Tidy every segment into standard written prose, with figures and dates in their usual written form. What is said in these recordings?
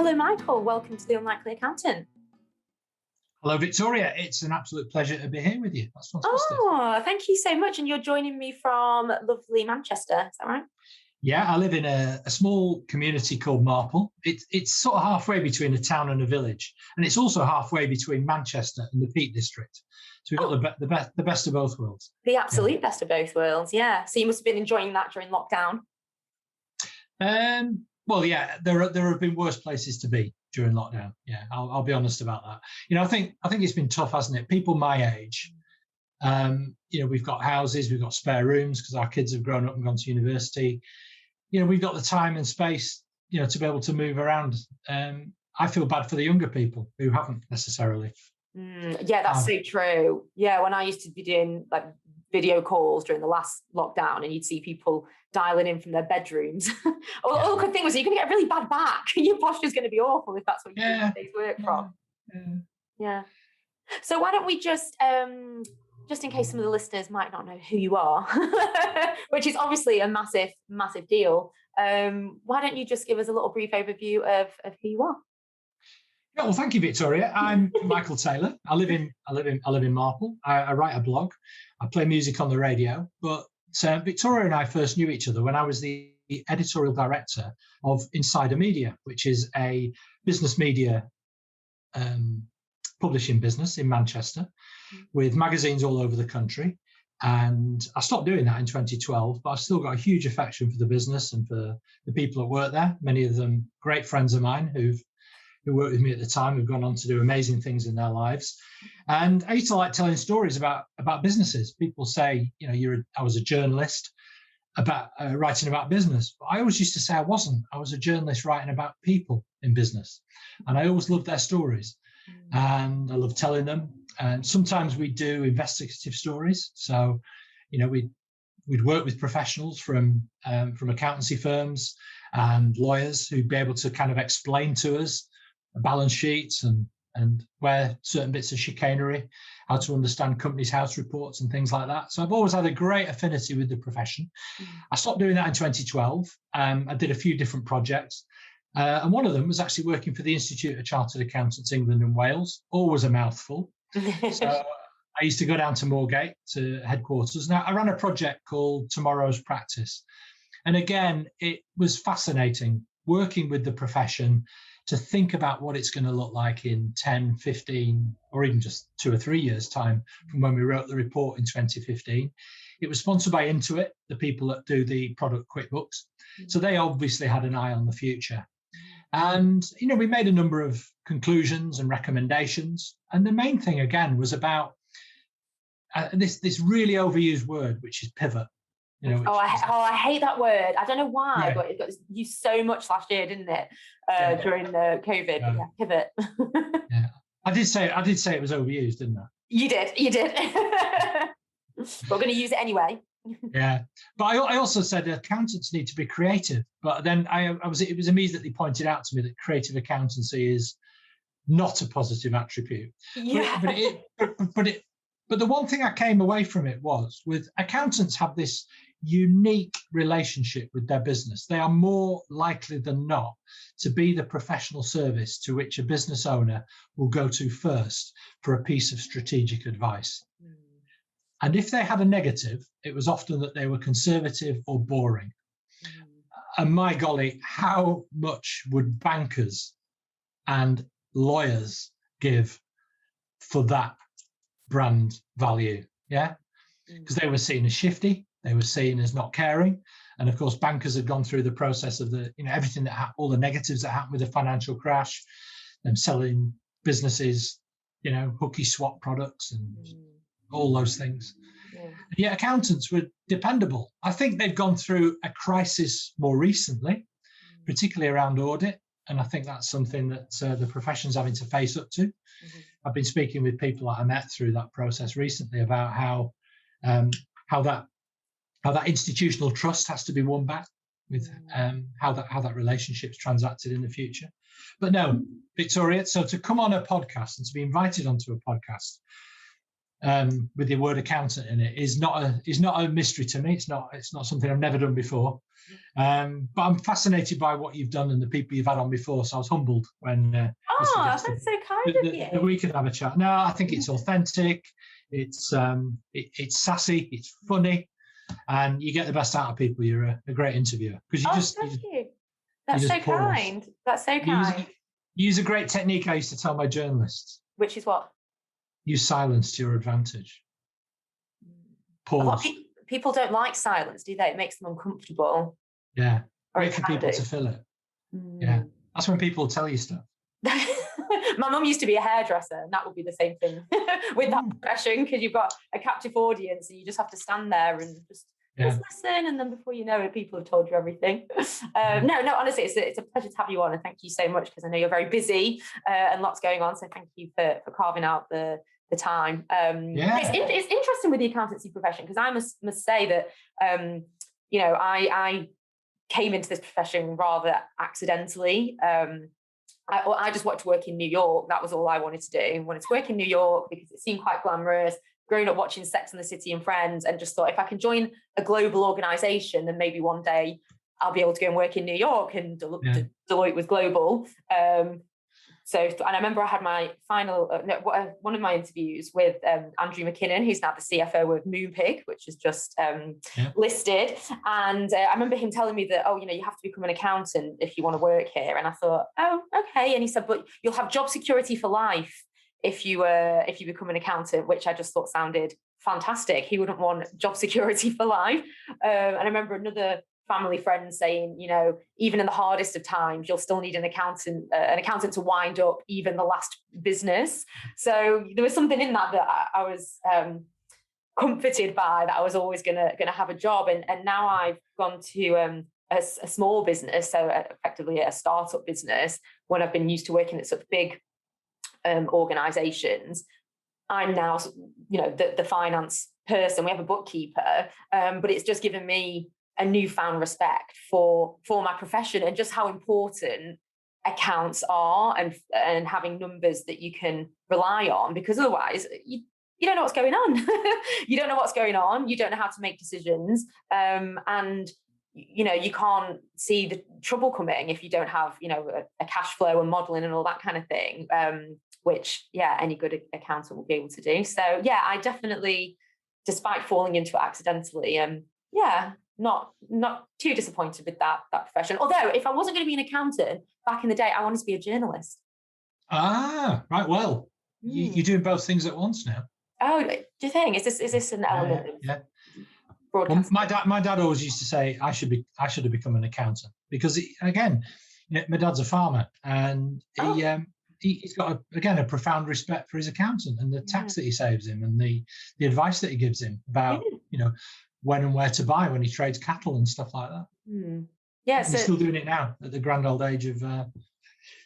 Hello, Michael. Welcome to The Unlikely Accountant. Hello, Victoria. It's an absolute pleasure to be here with you. That's fantastic. Oh, thank you so much. And you're joining me from lovely Manchester. Is that right? Yeah, I live in a small community called Marple. It's sort of halfway between a town and a village, and it's also halfway between Manchester and the Peak District. So we've got the best of both worlds. The absolute best of both worlds, yeah. So you must have been enjoying that during lockdown. Well, yeah, there have been worse places to be during lockdown. Yeah, I'll be honest about that. You know, I think it's been tough, hasn't it? People my age, we've got houses, we've got spare rooms because our kids have grown up and gone to university. You know, we've got the time and space, to be able to move around. I feel bad for the younger people who haven't necessarily. Yeah, that's so true. Yeah, when I used to be doing like video calls during the last lockdown, and you'd see people dialing in from their bedrooms. All I could think was, you're going to get a really bad back. Your posture's going to be awful if that's what you do today's work from. Yeah. So why don't we just in case some of the listeners might not know who you are, which is obviously a massive, massive deal. Why don't you just give us a little brief overview of who you are? Yeah, well, thank you, Victoria. I'm Michael Taylor. I live in Marple. I write a blog. I play music on the radio. But Victoria and I first knew each other when I was the editorial director of Insider Media, which is a business media publishing business in Manchester with magazines all over the country. And I stopped doing that in 2012, but I've still got a huge affection for the business and for the people that work there. Many of them great friends of mine who worked with me at the time, who've gone on to do amazing things in their lives. And I used to like telling stories about businesses. People say, I was a journalist about writing about business. But I always used to say I wasn't. I was a journalist writing about people in business. And I always loved their stories. And I love telling them. And sometimes we do investigative stories. So, we'd work with professionals from accountancy firms and lawyers who'd be able to kind of explain to us balance sheets and where certain bits of chicanery, how to understand companies' house reports and things like that. So I've always had a great affinity with the profession. I stopped doing that in 2012. I did a few different projects. And one of them was actually working for the Institute of Chartered Accountants, England and Wales, always a mouthful. So I used to go down to Moorgate, to headquarters. Now, I ran a project called Tomorrow's Practice. And again, it was fascinating working with the profession to think about what it's going to look like in 10, 15, or even just 2 or 3 years' time from when we wrote the report in 2015. It was sponsored by Intuit, the people that do the product QuickBooks. So they obviously had an eye on the future. And, we made a number of conclusions and recommendations. And the main thing, again, was about this really overused word, which is pivot. I hate that word. I don't know why, but it got used so much last year, didn't it? During the COVID. Pivot. Yeah, I did say it was overused, didn't I? You did. But we're going to use it anyway. Yeah, but I also said accountants need to be creative. But then it was immediately pointed out to me that creative accountancy is not a positive attribute. Yeah. But the one thing I came away from it was, with accountants have this unique relationship with their business. They are more likely than not to be the professional service to which a business owner will go to first for a piece of strategic advice. And if they had a negative, it was often that they were conservative or boring. And my golly, how much would bankers and lawyers give for that brand value? Yeah, because they were seen as shifty, they were seen as not caring, and of course bankers had gone through the process of everything that all the negatives that happened with the financial crash, them selling businesses, hooky swap products and all those things. Yet accountants were dependable. I think they've gone through a crisis more recently, particularly around audit. And I think that's something that the profession's having to face up to. I've been speaking with people that I met through that process recently about how that institutional trust has to be won back, with how that relationship's transacted in the future. But no, Victoria, so to come on a podcast and to be invited onto a podcast, with the word accountant in it is not a mystery to me. It's not something I've never done before. But I'm fascinated by what you've done and the people you've had on before. So I was humbled when you suggested that's so kind of you. that we could have a chat. No, I think it's authentic. It's sassy. It's funny, and you get the best out of people. You're a great interviewer because Thank you. That's so kind. That's so kind. Use a great technique I used to tell my journalists. Which is what? Use silence to your advantage. Pause. People don't like silence, do they? It makes them uncomfortable. Yeah. Wait for people to fill it. Yeah. That's when people tell you stuff. My mum used to be a hairdresser, and that would be the same thing with that profession, because you've got a captive audience and you just have to stand there and just listen, and then before you know it, people have told you everything. No, honestly, it's a pleasure to have you on, and thank you so much, because I know you're very busy and lots going on, so thank you for carving out the time. It's interesting with the accountancy profession, because I must say that I came into this profession rather accidentally. I just wanted to work in New York. That was all I wanted to do. I wanted to work in New York because it seemed quite glamorous. Growing up watching Sex and the City and Friends, and just thought, if I can join a global organization, then maybe one day I'll be able to go and work in New York. And Deloitte was global. And I remember I had my final, one of my interviews with Andrew McKinnon, who's now the CFO of Moonpig, which is just listed. And I remember him telling me that, you have to become an accountant if you want to work here. And I thought, oh, okay. And he said, but you'll have job security for life if you become an accountant, which I just thought sounded fantastic. He wouldn't want job security for life. And I remember another family friend saying, even in the hardest of times, you'll still need an accountant to wind up even the last business. So there was something in that I was comforted by, that I was always gonna have a job. And now I've gone to a small business, so effectively a startup business, when I've been used to working at such big organizations. I'm now, the finance person. We have a bookkeeper, but it's just given me a newfound respect for my profession, and just how important accounts are, and having numbers that you can rely on, because otherwise you don't know what's going on. You don't know what's going on. You don't know how to make decisions. And you can't see the trouble coming if you don't have, a cash flow and modeling and all that kind of thing, which, any good accountant will be able to do. So, I definitely, despite falling into it accidentally, not too disappointed with that profession. Although, if I wasn't going to be an accountant back in the day, I wanted to be a journalist. Ah, right. Well, you're doing both things at once now. Oh, do you think? Is this an element of broadcasting? Well, my dad always used to say I should have become an accountant, because my dad's a farmer, and he's got a profound respect for his accountant and the tax that he saves him, and the advice that he gives him about when and where to buy when he trades cattle and stuff like that. Yeah, so he's still doing it now at the grand old age of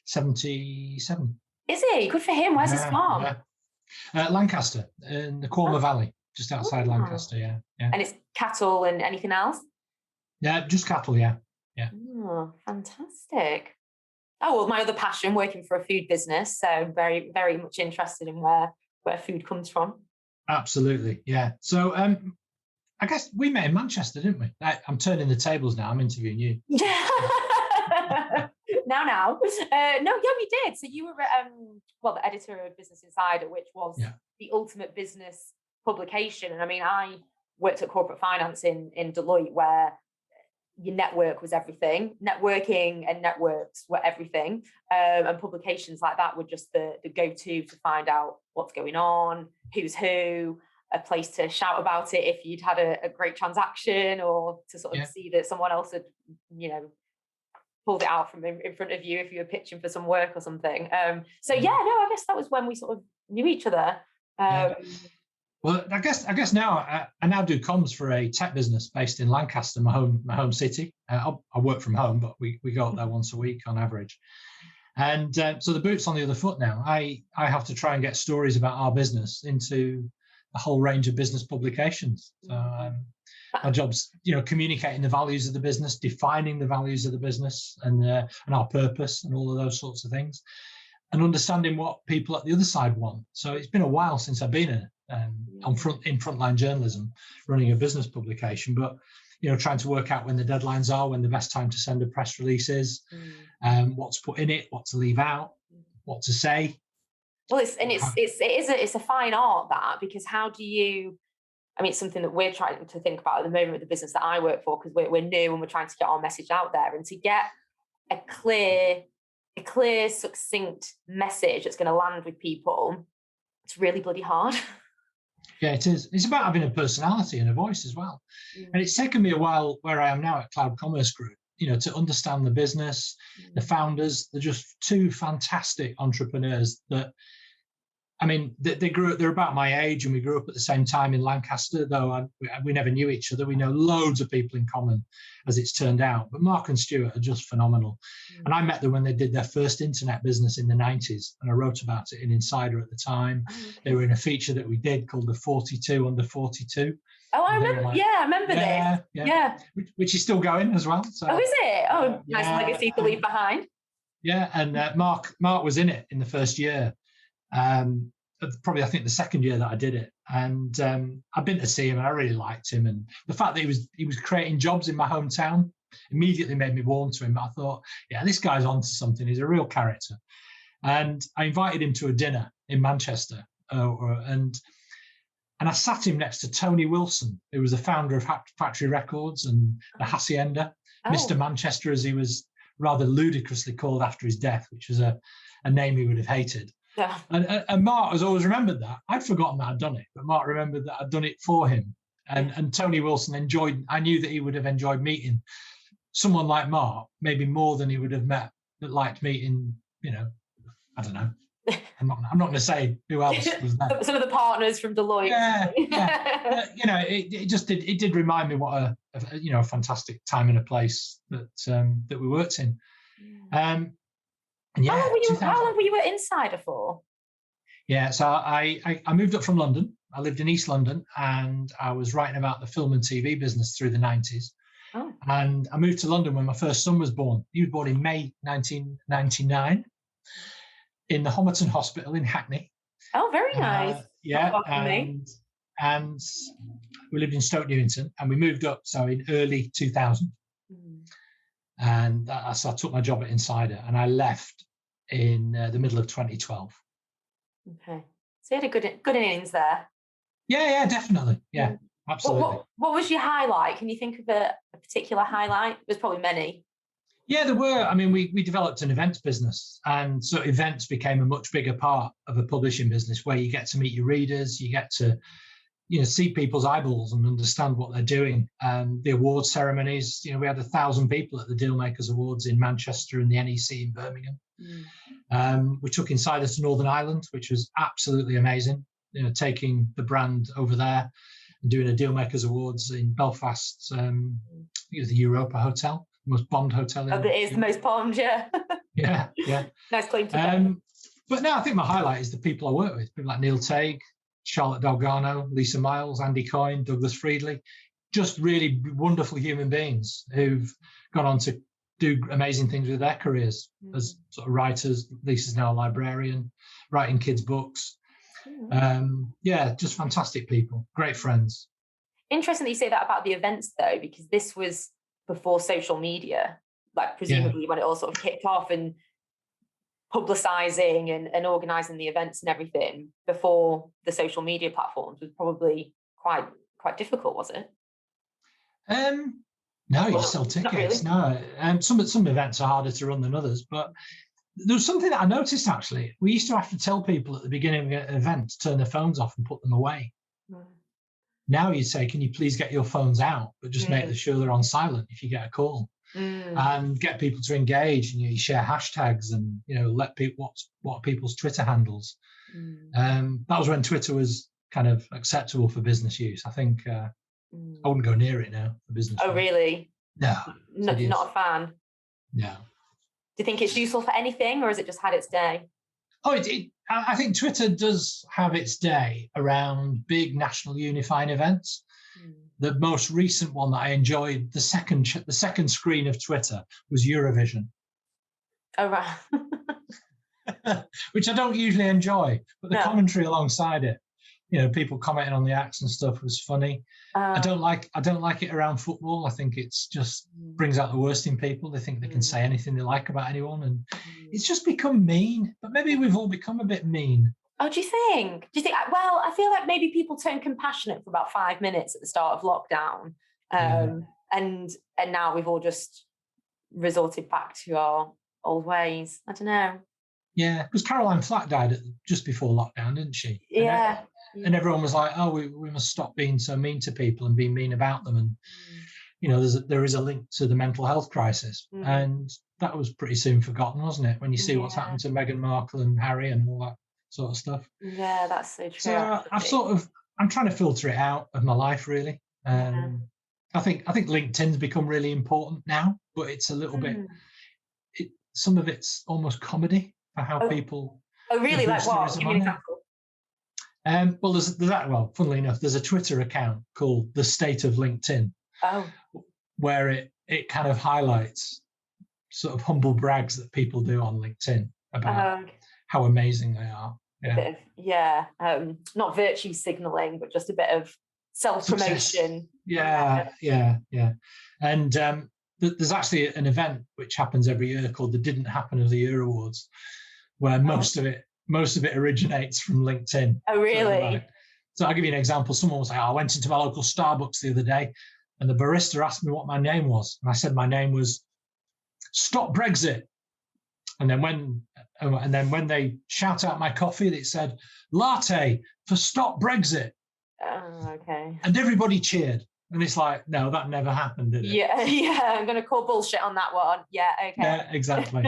77. Is he? Good for him. Where's his farm? Lancaster, in the Cornwall Valley, just outside Lancaster. Yeah. And it's cattle and anything else? Yeah, just cattle. Yeah. Oh, fantastic. Oh, well, my other passion, working for a food business, so very, very much interested in where food comes from. Absolutely, yeah. So I guess we met in Manchester, didn't we? I'm turning the tables now. I'm interviewing you. now. No, we did. So you were, the editor of Business Insider, which was the ultimate business publication. And I mean, I worked at corporate finance in Deloitte, where your network was everything. Networking and networks were everything. And publications like that were just the go-to to find out what's going on, who's who, a place to shout about it if you'd had a great transaction, or to sort of see that someone else had, pulled it out from in front of you if you were pitching for some work or something. I guess that was when we sort of knew each other. Well, I guess now I now do comms for a tech business based in Lancaster, my home city. I work from home, but we go up there once a week on average. And so the boot's on the other foot now. I have to try and get stories about our business into a whole range of business publications. So our job's communicating the values of the business, defining the values of the business, and our purpose, and all of those sorts of things, and understanding what people at the other side want. So it's been a while since I've been in frontline journalism, running a business publication, but trying to work out when the deadlines are, when the best time to send a press release is, what to put in it, what to leave out, what to say. Well, it's a fine art, that, because how do you? I mean, it's something that we're trying to think about at the moment with the business that I work for, because we're new and we're trying to get our message out there, and to get a clear, succinct message that's going to land with people, it's really bloody hard. Yeah, it is. It's about having a personality and a voice as well. And it's taken me a while where I am now at Cloud Commerce Group, to understand the business, the founders. They're just two fantastic entrepreneurs that, I mean, they're about my age, and we grew up at the same time in Lancaster, though we never knew each other. We know loads of people in common, as it's turned out. But Mark and Stuart are just phenomenal. And I met them when they did their first internet business in the 90s, and I wrote about it in Insider at the time. They were in a feature that we did called the 42 under 42. Oh, I remember. I remember this. Yeah. Which is still going as well. So, is it? Oh, nice legacy to leave behind. Yeah, and Mark was in it in the first year. Probably I think the second year that I did it, and I've been to see him and I really liked him, and the fact that he was creating jobs in my hometown immediately made me warm to him. But I thought, yeah, this guy's onto something. He's a real character. And I invited him to a dinner in Manchester, and I sat him next to Tony Wilson, who was the founder of Factory Records and the Hacienda, Mr. Manchester, as he was rather ludicrously called after his death, which was a name he would have hated. Yeah. And Mark has always remembered that. I'd forgotten that I'd done it, but Mark remembered that I'd done it for him. And Tony Wilson I knew that he would have enjoyed meeting someone like Mark, maybe more than he would have liked meeting, I don't know. I'm not going to say who else was there. Some of the partners from Deloitte. Yeah. It did remind me what a fantastic time and a place that we worked in. How long were you at Insider for? Yeah, so I moved up from London. I lived in East London, and I was writing about the film and TV business through the 90s. Oh. And I moved to London when my first son was born. He was born in May 1999 in the Homerton Hospital in Hackney. Oh, very nice. And we lived in Stoke Newington, and we moved up in early 2000. And so I took my job at Insider, and I left in the middle of 2012. Okay, so you had a good innings there. Yeah, definitely. Yeah, absolutely. What was your highlight? Can you think of a particular highlight? There's probably many. Yeah, there were. I mean, we developed an events business, and so events became a much bigger part of a publishing business, where you get to meet your readers, you get to see people's eyeballs and understand what they're doing. The award ceremonies, we had 1,000 people at the Dealmakers Awards in Manchester and the NEC in Birmingham. We took Insider to Northern Ireland, which was absolutely amazing. Taking the brand over there and doing a Dealmakers Awards in Belfast. It was the Europa Hotel, the most bombed hotel. It is the most bombed, yeah. Yeah. Nice claim to fame. But no, I think my highlight is the people I work with. People like Neil Tague, Charlotte Delgado, Lisa Miles, Andy Coyne, Douglas Friedley, just really wonderful human beings who've gone on to do amazing things with their careers as sort of writers. Lisa's now a librarian, writing kids' books. Just fantastic people, great friends. Interesting that you say that about the events, though, because this was before social media, like presumably when it all sort of kicked off, and publicizing and organizing the events and everything before the social media platforms was probably quite difficult, was it? No, you sell tickets. Really. No, some events are harder to run than others, but there was something that I noticed, actually. We used to have to tell people at the beginning of an event to turn their phones off and put them away. Now you'd say, can you please get your phones out, but just make sure they're on silent if you get a call. And get people to engage, and you share hashtags, and let people what are people's Twitter handles. That was when Twitter was kind of acceptable for business use. I think I wouldn't go near it now for business. Oh, really? No, not a fan. No. Do you think it's useful for anything, or has it just had its day? Oh, I think Twitter does have its day around big national unifying events. The most recent one that I enjoyed, the second screen of Twitter, was Eurovision. Oh, right. Which I don't usually enjoy, but the commentary alongside it people commenting on the acts and stuff was funny. I don't like it around football. I think it's just brings out the worst in people. They think they can say anything they like about anyone, and it's just become mean. But maybe we've all become a bit mean. Oh, do you think? Well, I feel like maybe people turned compassionate for about 5 minutes at the start of lockdown, and now we've all just resorted back to our old ways. I don't know. Yeah, because Caroline Flack died just before lockdown, didn't she? Yeah. And everyone was like, "Oh, we must stop being so mean to people and being mean about them." And there is a link to the mental health crisis, and that was pretty soon forgotten, wasn't it? When you see what's happened to Meghan Markle and Harry and all that sort of stuff. Yeah, that's so true. So I'm trying to filter it out of my life, really. I think LinkedIn's become really important now, but it's a little bit. Some of it's almost comedy for how people. Oh, really? Like what? Give me an example. Well, there's that. Well, funnily enough, there's a Twitter account called The State of LinkedIn, where it kind of highlights sort of humble brags that people do on LinkedIn about how amazing they are. Yeah. Not virtue signaling, but just a bit of self-promotion. Yeah. And there's actually an event which happens every year called the Didn't Happen of the Year Awards, where most of it originates from LinkedIn. Oh, really? So I'll give you an example. Someone was like, I went into my local Starbucks the other day and the barista asked me what my name was. And I said my name was Stop Brexit. And then when they shout out my coffee, it said latte for Stop Brexit. Oh, okay. And everybody cheered. And it's like, no, that never happened, did it? Yeah. I'm going to call bullshit on that one. Yeah, okay. Yeah, exactly.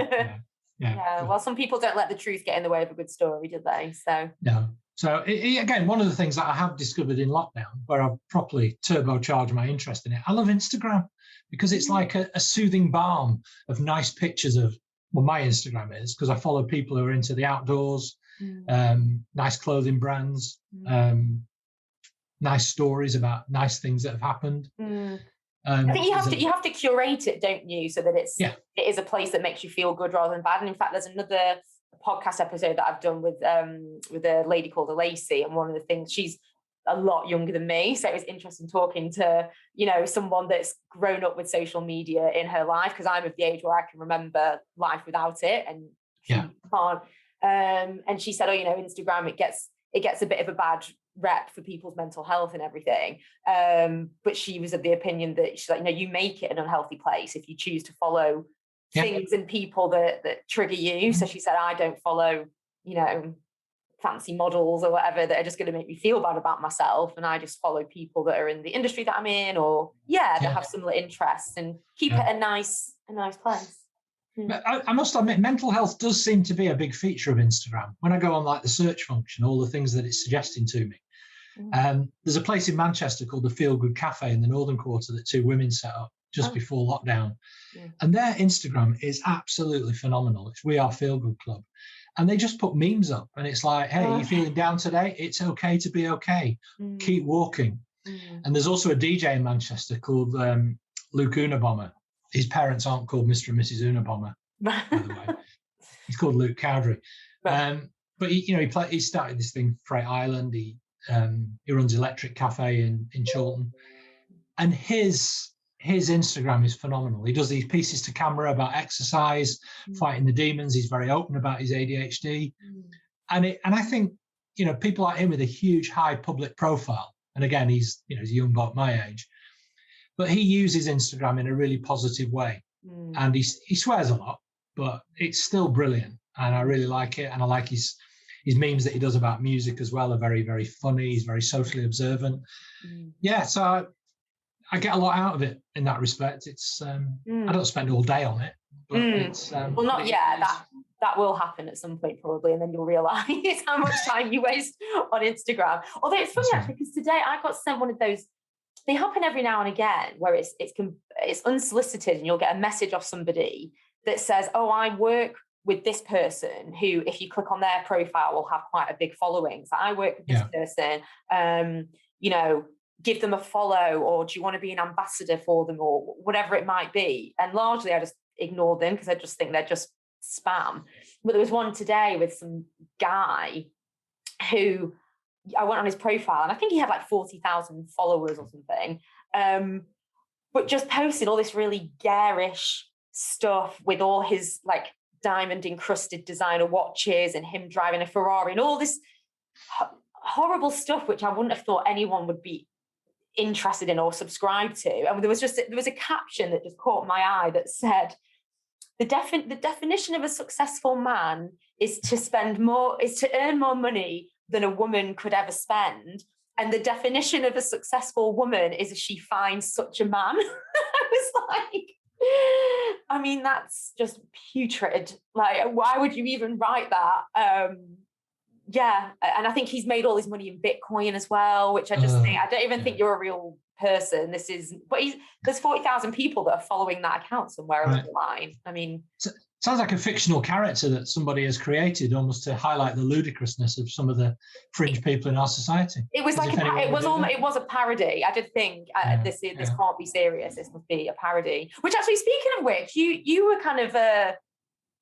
Yeah. Well, some people don't let the truth get in the way of a good story, do they? So no. So again, one of the things that I have discovered in lockdown, where I've properly turbocharged my interest in it, I love Instagram because it's like a soothing balm of nice pictures of. Well, my Instagram is because I follow people who are into the outdoors, nice clothing brands, nice stories about nice things that have happened. I think you have to curate it, don't you, so that it is a place that makes you feel good rather than bad. And in fact, there's another podcast episode that I've done with a lady called Lacey, and one of the things, she's a lot younger than me, so it was interesting talking to someone that's grown up with social media in her life, because I'm of the age where I can remember life without it, and she can't. And she said, Instagram, it gets a bit of a bad rep for people's mental health and everything, but she was of the opinion that she's like, you make it an unhealthy place if you choose to follow things and people that trigger you. So she said, I don't follow fancy models or whatever that are just going to make me feel bad about myself, and I just follow people that are in the industry that I'm in, or that have similar interests, and keep it a nice place. I must admit, mental health does seem to be a big feature of Instagram. When I go on like the search function, all the things that it's suggesting to me. There's a place in Manchester called the Feel Good Cafe in the Northern Quarter that two women set up just before lockdown. And their Instagram is absolutely phenomenal. It's We Are Feel Good Club. And they just put memes up, and it's like, hey, you feeling down today? It's okay to be okay. Keep walking. And there's also a DJ in Manchester called Luke Unabomber. His parents aren't called Mr. and Mrs. Unabomber, by the way. He's called Luke Cowdery. But he started this thing, Freight Island. He runs Electric Cafe in Chorlton. And his Instagram is phenomenal. He does these pieces to camera about exercise, fighting the demons. He's very open about his ADHD. And I think, people like him with a huge, high public profile. And again, he's a young buck my age. But he uses Instagram in a really positive way. And he swears a lot, but it's still brilliant. And I really like it. And I like his memes that he does about music as well are very, very funny. He's very socially observant. So I get a lot out of it in that respect. It's I don't spend all day on it, but it's well, not yet. That will happen at some point probably, and then you'll realise how much time you waste on Instagram. Although it's funny actually, because today I got sent one of those. They happen every now and again where it's unsolicited, and you'll get a message off somebody that says, "Oh, I work with this person who, if you click on their profile, will have quite a big following. So I work with this person. Give them a follow, or do you want to be an ambassador for them, or whatever it might be?" And largely, I just ignore them because I just think they're just spam. But there was one today with some guy who, I went on his profile and I think he had like 40,000 followers or something. But just posted all this really garish stuff with all his like diamond encrusted designer watches and him driving a Ferrari and all this horrible stuff, which I wouldn't have thought anyone would be interested in or subscribe to. And there was a caption that just caught my eye that said, the definition of a successful man is to earn more money than a woman could ever spend. And the definition of a successful woman is if she finds such a man. I was like, I mean, that's just putrid. Like, why would you even write that? Yeah. And I think he's made all his money in Bitcoin as well, which I just think, I don't even think you're a real person. There's 40,000 people that are following that account somewhere along the line. I mean, sounds like a fictional character that somebody has created almost to highlight the ludicrousness of some of the fringe people in our society. It was like it was a parody. I did think this can't be serious. This must be a parody. Which actually, speaking of which, you were kind of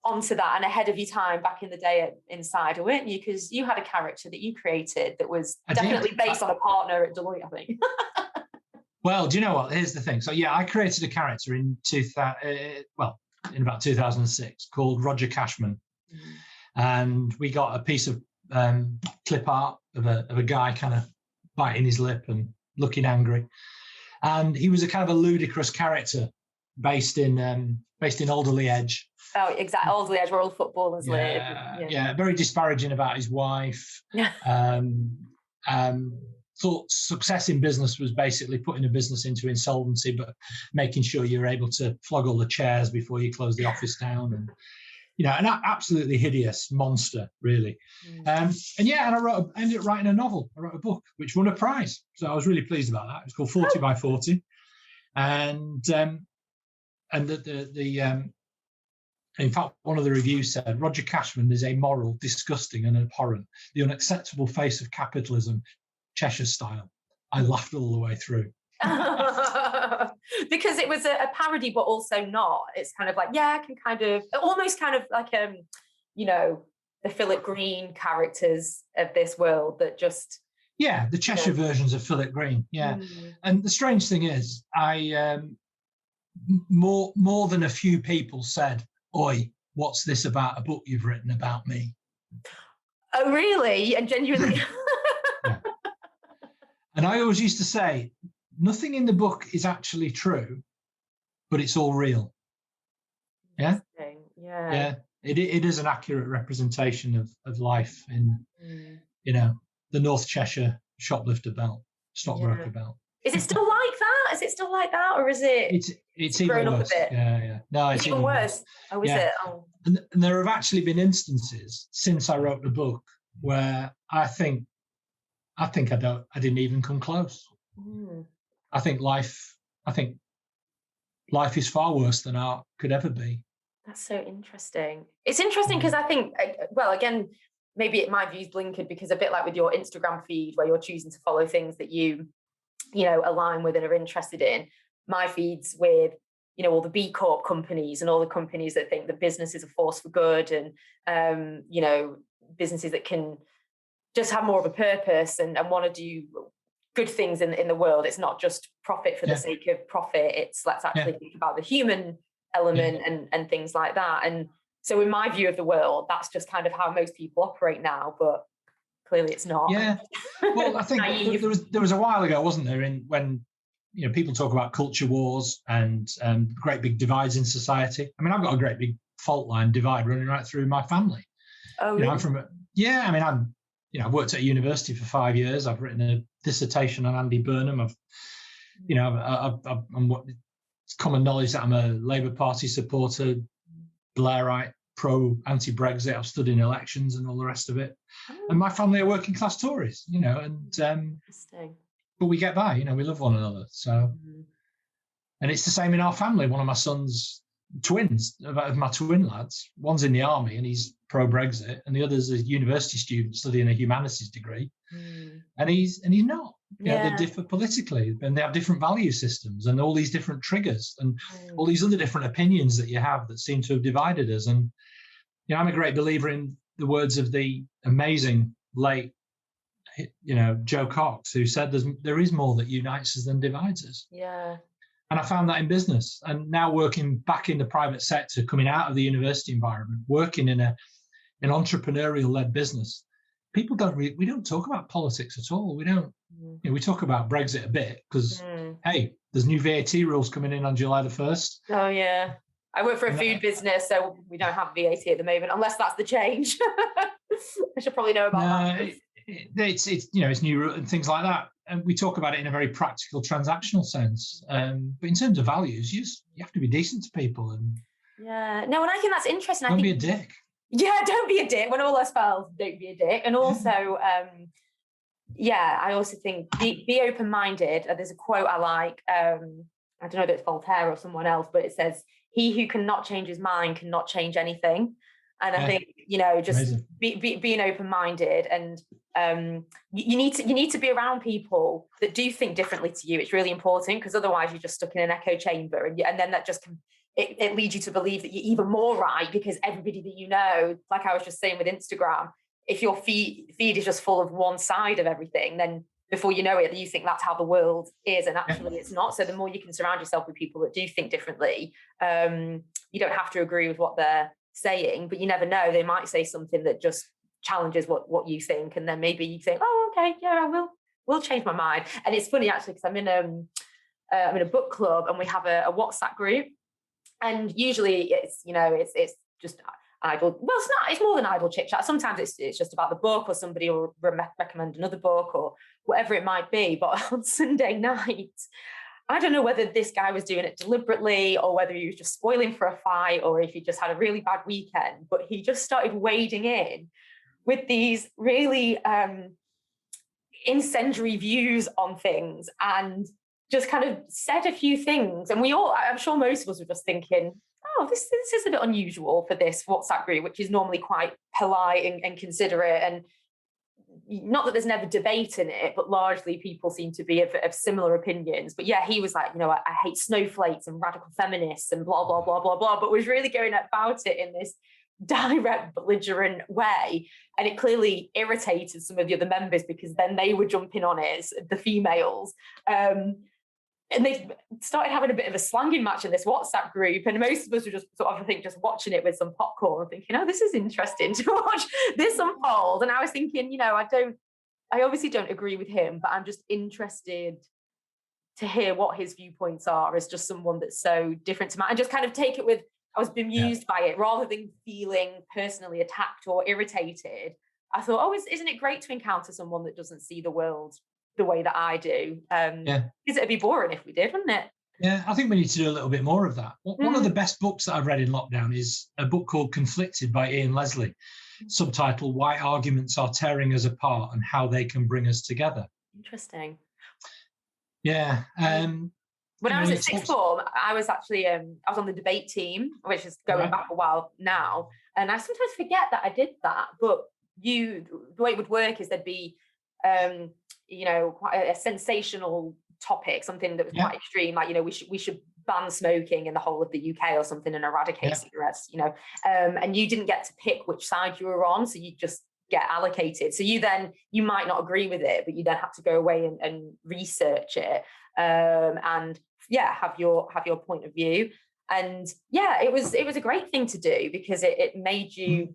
onto that and ahead of your time back in the day at Insider, weren't you? Because you had a character that you created that was definitely based on a partner at Deloitte, I think. Well, do you know what? Here's the thing. So yeah, I created a character in in about 2006 called Roger Cashman. And we got a piece of clip art of a guy kind of biting his lip and looking angry. And he was a kind of a ludicrous character based in Alderley Edge. Oh, exactly. Alderley Edge, where all footballers live. Yeah, very disparaging about his wife. Thought success in business was basically putting a business into insolvency, but making sure you're able to flog all the chairs before you close the office down, and an absolutely hideous monster, really. And I ended up writing a novel. I wrote a book which won a prize, so I was really pleased about that. It's called 40 by 40, and in fact, one of the reviews said, Roger Cashman is amoral, disgusting, and abhorrent, the unacceptable face of capitalism. Cheshires Style. I laughed all the way through. Because it was a parody, but also not. It's kind of like, I can kind of, almost kind of like, the Philip Green characters of this world that just... Yeah, the Cheshire versions of Philip Green, And the strange thing is, I more than a few people said, "Oi, what's this about a book you've written about me?" Oh, really? And genuinely... And I always used to say, nothing in the book is actually true, but it's all real. Yeah? Yeah. It is an accurate representation of life in, the North Cheshire shoplifter belt, stockbroker belt. Is it still like that? Is it still like that? Or is it... It's even worse. Yeah. No, it's even worse. Oh, is it? Oh. And there have actually been instances since I wrote the book where I think I didn't even come close. I think life is far worse than art could ever be. That's so interesting. It's interesting because I think, well, again, maybe my view's blinkered because a bit like with your Instagram feed where you're choosing to follow things that you align with and are interested in. My feed's with, all the B Corp companies and all the companies that think that business is a force for good and, businesses that can just have more of a purpose and want to do good things in the world. It's not just profit for the sake of profit. It's let's actually think about the human element and things like that. And so in my view of the world, that's just kind of how most people operate now, but clearly it's not. Yeah. Well, I think there was a while ago, wasn't there, when people talk about culture wars and great big divides in society. I mean, I've got a great big fault line divide running right through my family. Oh, really? I've worked at a university for 5 years. I've written a dissertation on Andy Burnham. It's common knowledge that I'm a Labour Party supporter, Blairite, anti-Brexit. I've stood in elections and all the rest of it. And my family are working class Tories, Interesting. But we get by, we love one another. So, and it's the same in our family. One of my son's twins, of my twin lads, one's in the army and he's pro-Brexit, and the other's a university student studying a humanities degree, and he's not. They differ politically, and they have different value systems, and all these different triggers, and all these other different opinions that you have that seem to have divided us. And I'm a great believer in the words of the amazing late Joe Cox, who said there is more that unites us than divides us. Yeah. And I found that in business, and now working back in the private sector, coming out of the university environment, working in an entrepreneurial-led business. People we don't talk about politics at all. We don't. We talk about Brexit a bit because hey, there's new VAT rules coming in on July the 1st. Oh yeah. I work for a food business, so we don't have VAT at the moment, unless that's the change. I should probably know about that. It's new and things like that, and we talk about it in a very practical, transactional sense. But in terms of values, you have to be decent to people, and and I think that's interesting. Don't be a dick. Yeah, don't be a dick. When all else fails, don't be a dick. And also, I also think be open-minded. There's a quote I like. I don't know if it's Voltaire or someone else, but it says, "He who cannot change his mind cannot change anything." And I think, just being open-minded, and you need to be around people that do think differently to you. It's really important, because otherwise you're just stuck in an echo chamber, and then that just it leads you to believe that you're even more right, because everybody that like I was just saying with Instagram, if your feed is just full of one side of everything, then before you know it, you think that's how the world is, and actually it's not. So the more you can surround yourself with people that do think differently, you don't have to agree with what they're saying, but you never know, they might say something that just challenges what you think, and then maybe you think, oh, okay, yeah, I will change my mind. And it's funny actually, because I'm in a book club, and we have a WhatsApp group, and usually it's just idle. Well, it's not. It's more than idle chit chat. Sometimes it's just about the book, or somebody will recommend another book, or whatever it might be. But on Sunday night, I don't know whether this guy was doing it deliberately, or whether he was just spoiling for a fight, or if he just had a really bad weekend, but he just started wading in with these really incendiary views on things, and just kind of said a few things. And I'm sure most of us were just thinking, oh, this is a bit unusual for this WhatsApp group, which is normally quite polite and considerate, and not that there's never debate in it, but largely people seem to be of similar opinions. But yeah, he was like, I hate snowflakes and radical feminists and blah, blah, blah, blah, blah, but was really going about it in this direct, belligerent way. And it clearly irritated some of the other members, because then they were jumping on it, the females. And they started having a bit of a slanging match in this WhatsApp group. And most of us were just sort of, I think, just watching it with some popcorn, thinking, oh, this is interesting to watch this unfold. And I was thinking, I obviously don't agree with him, but I'm just interested to hear what his viewpoints are as just someone that's so different to mine, and just kind of take it with, I was bemused by it rather than feeling personally attacked or irritated. I thought, oh, isn't it great to encounter someone that doesn't see the world the way that I do? Because it'd be boring if we did, wouldn't it? Yeah, I think we need to do a little bit more of that. One of the best books that I've read in lockdown is a book called Conflicted by Ian Leslie, subtitled Why Arguments Are Tearing Us Apart and How They Can Bring Us Together. Interesting. Yeah. When I was at sixth form, I was actually I was on the debate team, which is going back a while now, and I sometimes forget that I did that. But the way it would work is there'd be quite a sensational topic, something that was quite extreme, like we should ban smoking in the whole of the UK or something, and eradicate cigarettes, and you didn't get to pick which side you were on, so you just get allocated. So you might not agree with it, but you then have to go away and research it, and have your point of view. And it was a great thing to do, because it made you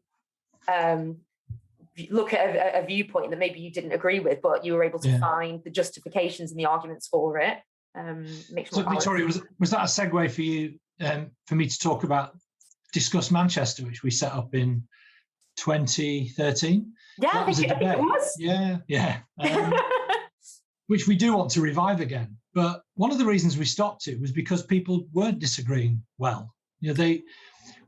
look at a viewpoint that maybe you didn't agree with, but you were able to find the justifications and the arguments for it. So Victoria, was that a segue for you, for me to discuss Manchester, which we set up in 2013? Yeah, I think it was. Yeah. Which we do want to revive again. But one of the reasons we stopped it was because people weren't disagreeing well.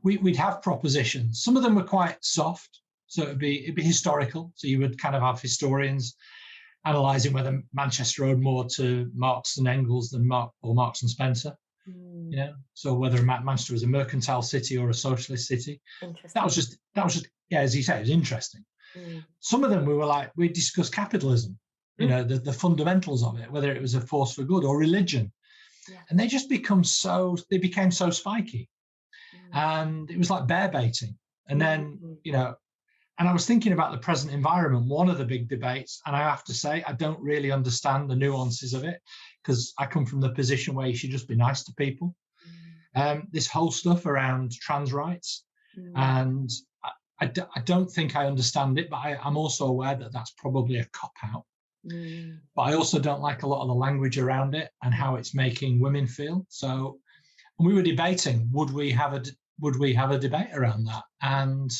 We'd have propositions. Some of them were quite soft, so it'd be historical. So you would kind of have historians analysing whether Manchester owed more to Marx and Engels than Marx and Spencer. So whether Manchester was a mercantile city or a socialist city. That was just as you say, it was interesting. Some of them we discussed capitalism, the fundamentals of it, whether it was a force for good or religion. And they just became so spiky. And it was like bear baiting. And then, And I was thinking about the present environment, one of the big debates, and I have to say, I don't really understand the nuances of it, because I come from the position where you should just be nice to people. This whole stuff around trans rights, and I don't think I understand it, but I'm also aware that that's probably a cop-out. But I also don't like a lot of the language around it and how it's making women feel. So we were debating, would we have a debate around that? And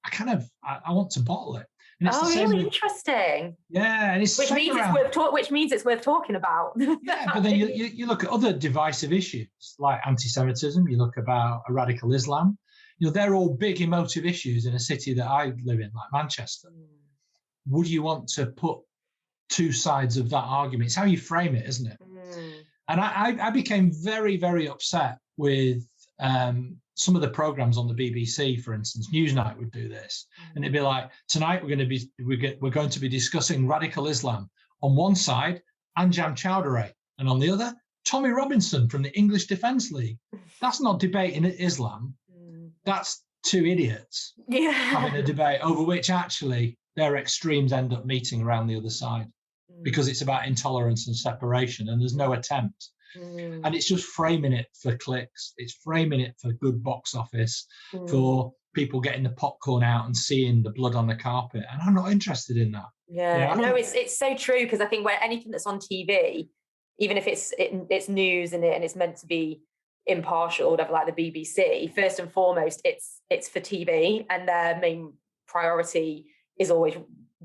I want to bottle it. And it's really interesting. Yeah, and it's which means it's worth talking about. Yeah, but then you look at other divisive issues like anti-Semitism. You look about radical Islam. They're all big emotive issues in a city that I live in, like Manchester. Would you want to put two sides of that argument? It's how you frame it, isn't it? And I became very, very upset with some of the programs on the BBC, for instance. Newsnight would do this, and it'd be like, tonight we're going to be discussing radical Islam on one side, Anjam Chowdhury, and on the other, Tommy Robinson from the English Defence League. That's not debating Islam. That's two idiots having a debate over which actually their extremes end up meeting around the other side, because it's about intolerance and separation, and there's no attempt. And it's just framing it for clicks. It's framing it for good box office, for people getting the popcorn out and seeing the blood on the carpet. And I'm not interested in that. No, it's so true, because I think where anything that's on TV, even if it's news and it's meant to be impartial or whatever, like the BBC, first and foremost, it's for TV, and their main priority is always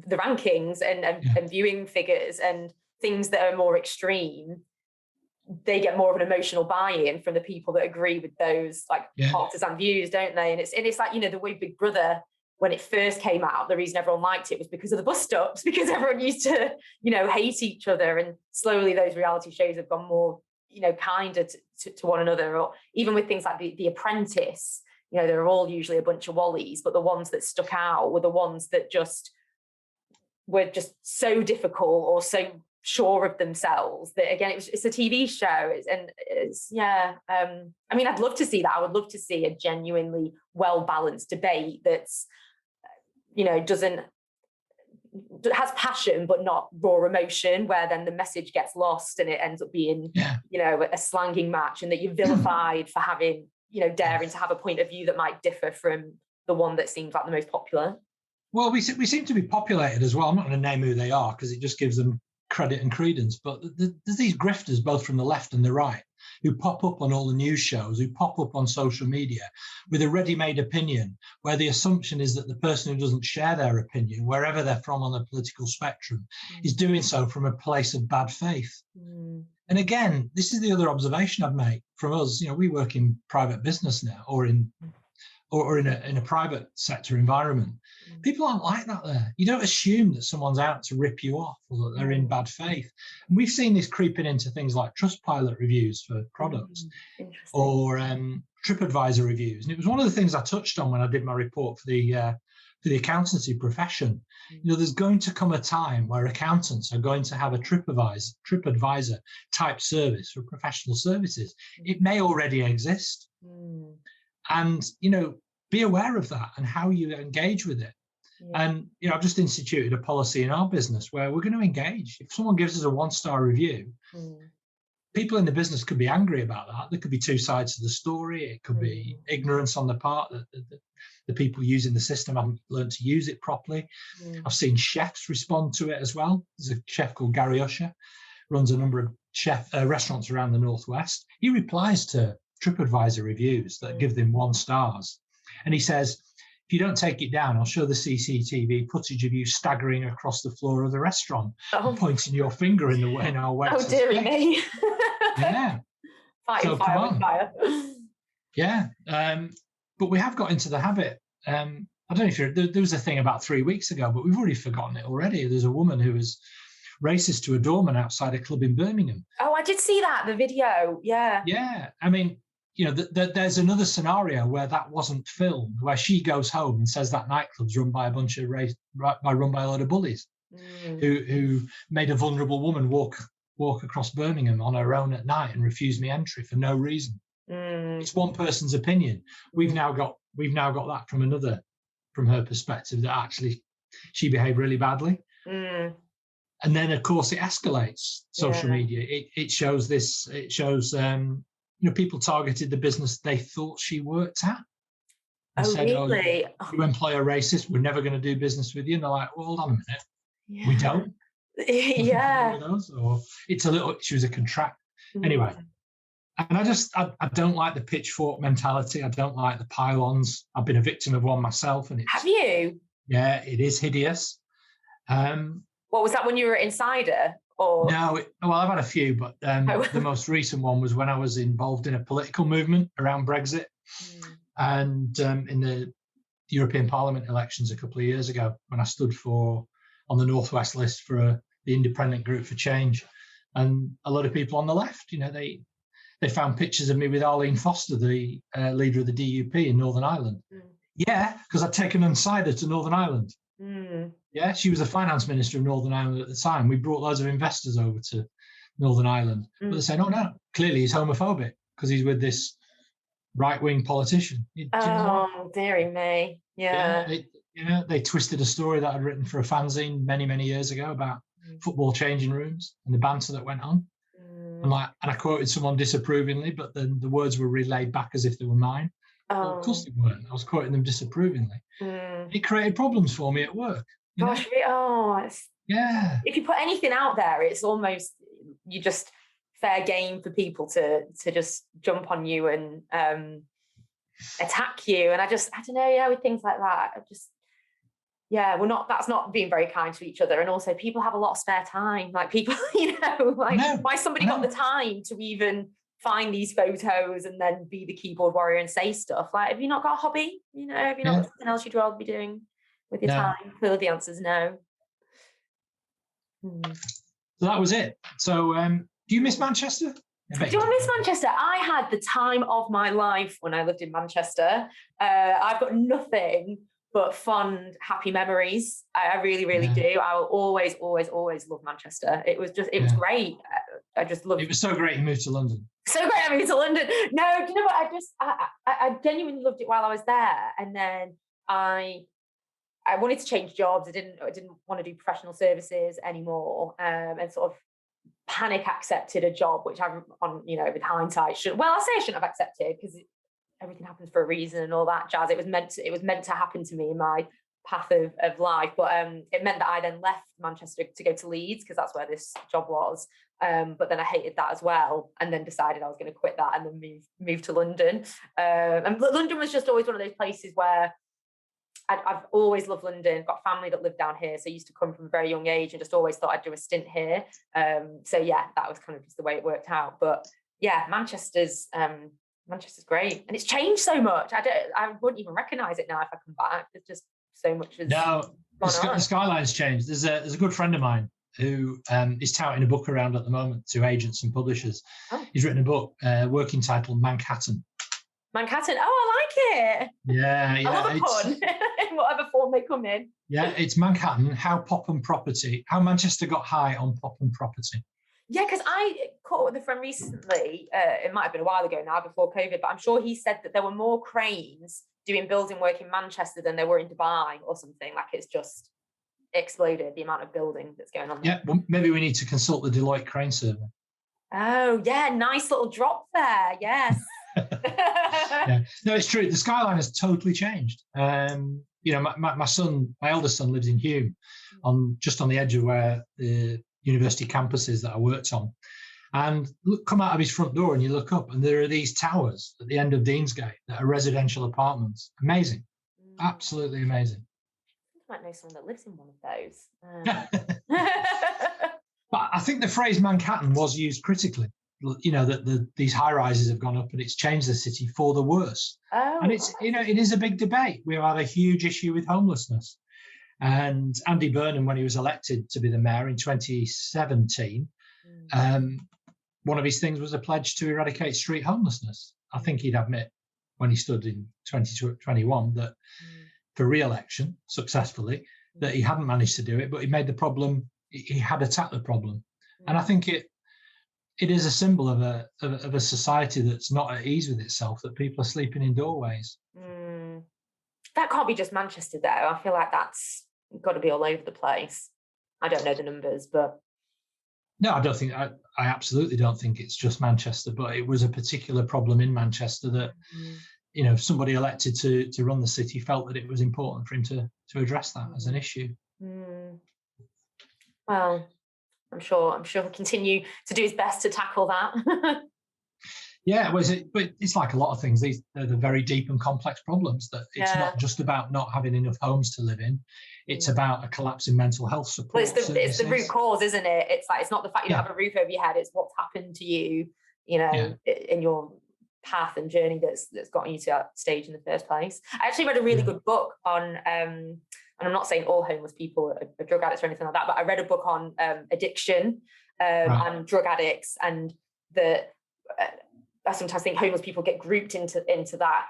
the rankings and viewing figures, and things that are more extreme. They get more of an emotional buy-in from the people that agree with those partisan views, don't they? And it's like, the way Big Brother, when it first came out, the reason everyone liked it was because of the bus stops, because everyone used to, hate each other. And slowly those reality shows have gone more, kinder to one another. Or even with things like the Apprentice, they're all usually a bunch of wallies, but the ones that stuck out were the ones that were just so difficult or so sure of themselves that, again, it's a TV show. I mean, I'd love to see that. I would love to see a genuinely well-balanced debate that's, has passion but not raw emotion, where then the message gets lost and it ends up being a slanging match, and that you're vilified for having daring to have a point of view that might differ from the one that seems like the most popular. Well, we seem to be populated as well. I'm not going to name who they are because it just gives them credit and credence, but there's these grifters both from the left and the right who pop up on all the news shows, who pop up on social media with a ready-made opinion, where the assumption is that the person who doesn't share their opinion, wherever they're from on the political spectrum, is doing so from a place of bad faith. And again, this is the other observation I'd make from us. We work in private business now, or in a private sector environment. People aren't like that there. You don't assume that someone's out to rip you off or that they're in bad faith. And we've seen this creeping into things like Trustpilot reviews for products or TripAdvisor reviews. And it was one of the things I touched on when I did my report for the accountancy profession. There's going to come a time where accountants are going to have a TripAdvisor type service for professional services. It may already exist. And, be aware of that and how you engage with it. And, I've just instituted a policy in our business where we're going to engage. If someone gives us a 1-star review, people in the business could be angry about that. There could be two sides to the story. It could be ignorance on the part that the people using the system haven't learned to use it properly. I've seen chefs respond to it as well. There's a chef called Gary Usher, runs a number of restaurants around the Northwest. He replies to TripAdvisor reviews that give them 1 stars. And he says, if you don't take it down, I'll show the CCTV footage of you staggering across the floor of the restaurant, and pointing your finger in the way in our way. Oh, dearie me. Yeah. Fighting fire with fire. Yeah. But we have got into the habit. I don't know if there was a thing about 3 weeks ago, but we've already forgotten it already. There's a woman who was racist to a doorman outside a club in Birmingham. Oh, I did see that, the video. Yeah. Yeah. I mean, there's another scenario where that wasn't filmed, where she goes home and says that nightclub's run by a load of bullies who made a vulnerable woman walk across Birmingham on her own at night and refuse me entry for no reason. It's one person's opinion. We've now got that from from her perspective that actually she behaved really badly. Mm. And then, of course, it escalates. Social media. It shows this. It shows people targeted the business they thought she worked at and said, really? "Oh, you employ a racist. We're never going to do business with you." And they're like, "Well, hold on a minute. We don't." Yeah. Or it's a little. She was a contract. Anyway, and I don't like the pitchfork mentality. I don't like the pylons. I've been a victim of one myself, and have you? Yeah, it is hideous. What was that when you were Insider? Or no, well, I've had a few, but the most recent one was when I was involved in a political movement around Brexit, and in the European Parliament elections a couple of years ago, when I stood on the Northwest list for the Independent Group for Change, and a lot of people on the left, they found pictures of me with Arlene Foster, the leader of the DUP in Northern Ireland. Yeah, because I'd taken an insider to Northern Ireland. Yeah, she was the finance minister of Northern Ireland at the time. We brought loads of investors over to Northern Ireland. But they're saying, oh, no, clearly he's homophobic because he's with this right-wing politician. Dearie me. Yeah. They twisted a story that I'd written for a fanzine many, many years ago about football changing rooms and the banter that went on. And I quoted someone disapprovingly, but then the words were relayed back as if they were mine. Well, of course they weren't. I was quoting them disapprovingly. It created problems for me at work. Gosh, yeah. If you put anything out there, it's almost you just fair game for people to just jump on you and attack you. And I don't know, with things like that, that's not being very kind to each other. And also people have a lot of spare time. Like people, why somebody got the time to even find these photos and then be the keyboard warrior and say stuff? Like, have you not got a hobby? Have you not got something else you'd rather be doing with your time? Clearly the answer is no. So that was it. So do you miss Manchester? Do I miss Manchester? I had the time of my life when I lived in Manchester. I've got nothing but fond, happy memories. I really, really do. I will always, always, always love Manchester. It was was great. I just loved it. It was so great you moved to London. So great I moved to London. No, do you know what? I genuinely loved it while I was there. And then I wanted to change jobs. I didn't want to do professional services anymore. And sort of panic accepted a job, which I, with hindsight, I shouldn't have accepted because everything happens for a reason and all that jazz. It was meant to happen to me in my path of life, but it meant that I then left Manchester to go to Leeds because that's where this job was. But then I hated that as well, and then decided I was going to quit that and then move to London. And London was just always one of those places where I've always loved London. Got family that lived down here, so I used to come from a very young age and just always thought I'd do a stint here. So that was kind of just the way it worked out. But yeah, Manchester's great, and it's changed so much. I wouldn't even recognise it now if I come back. There's just so much. The skyline's changed. There's a good friend of mine who is touting a book around at the moment to agents and publishers. He's written a book, working title Manhattan. Manhattan. Oh, I like it. Yeah. I love a pun in whatever form they come in. Yeah, it's Manhattan, how Manchester got high on pop and property. Yeah, because I caught up with a friend recently, it might have been a while ago now, before COVID, but I'm sure he said that there were more cranes doing building work in Manchester than there were in Dubai or something. Like, it's just exploded, the amount of building that's going on there. Yeah, well, maybe we need to consult the Deloitte crane survey. Oh, yeah, nice little drop there, yes. Yeah. No, it's true. The skyline has totally changed. My eldest son lives in Hume, just on the edge of where the university campus is that I worked on. And come out of his front door and you look up and there are these towers at the end of Deansgate that are residential apartments. Amazing. Absolutely amazing. I might know someone that lives in one of those. But I think the phrase Manhattan was used critically. That these high rises have gone up and it's changed the city for the worse. And it's it is a big debate. We've had a huge issue with homelessness. And Andy Burnham, when he was elected to be the mayor in 2017, one of his things was a pledge to eradicate street homelessness. I think he'd admit when he stood in 2021 that for re-election successfully, that he hadn't managed to do it, but he made the problem, he had attacked the problem. And I think it is a symbol of a society that's not at ease with itself, that people are sleeping in doorways. That can't be just Manchester, though. I feel like that's got to be all over the place. I don't know the numbers, but no, I don't think I absolutely don't think it's just Manchester, but it was a particular problem in Manchester that somebody elected to run the city felt that it was important for him to address that as an issue. Well, I'm sure he'll continue to do his best to tackle that. Yeah, but it's like a lot of things. They're the very deep and complex problems that it's not just about not having enough homes to live in. It's about a collapse in mental health support. Well, it's the root cause, isn't it? It's like, it's not the fact you don't have a roof over your head. It's what's happened to you, in your path and journey that's gotten you to that stage in the first place. I actually read a really good book on, and I'm not saying all homeless people are drug addicts or anything like that, but I read a book on addiction and drug addicts, and I sometimes think homeless people get grouped into that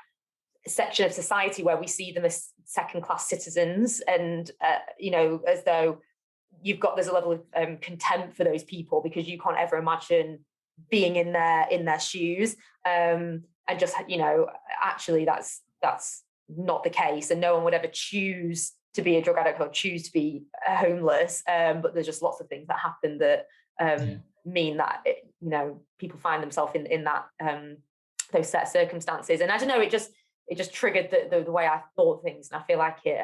section of society where we see them as second-class citizens, and as though there's a level of contempt for those people because you can't ever imagine being in their shoes, and just actually that's not the case, and no one would ever choose to be a drug addict or choose to be homeless, but there's just lots of things that happen that mean that people find themselves in that those set of circumstances. And I don't know, it just triggered the way I thought things, and I feel like it